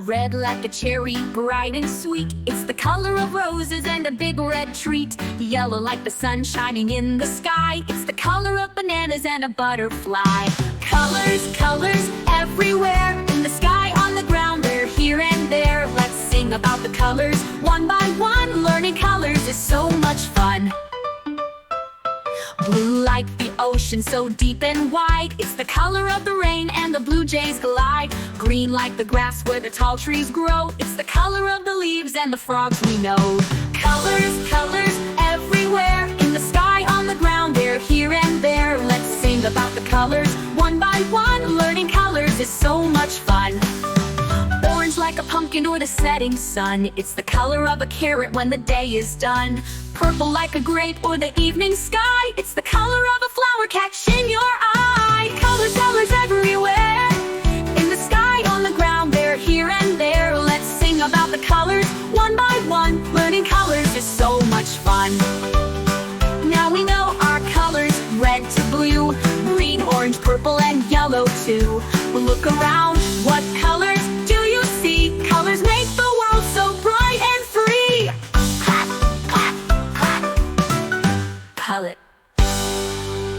Red like a cherry, bright and sweet. It's the color of roses and a big red treat. Yellow like the sun shining in the sky. It's the color of bananas and a butterfly. Colors, colors everywhere. In the sky, on the ground, they're here and there. Let's sing about the colors one by one. Learning colors is so much fun. Blue like the ocean, so deep and wide. It's the color of the rain and the blue jays glide. Green like the grass where the tall trees grow. It's the color of the leaves and the frogs we know. Colors, colors everywhere. In the sky, on the ground, they're here and there. Let's sing about the colors one by one. Learning colors is so much fun. Orange like a pumpkin or the setting sun. It's the color of a carrot when the day is done. Purple like a grape or the evening sky. It's the color of a flower catching your eye. Colors, colors everywhere. In the sky, on the ground, they're here and there. Let's sing about the colors one by one. Learning colors is so much fun. Now we know our colors, red to blue, green, orange, purple, and yellow too. We'll look around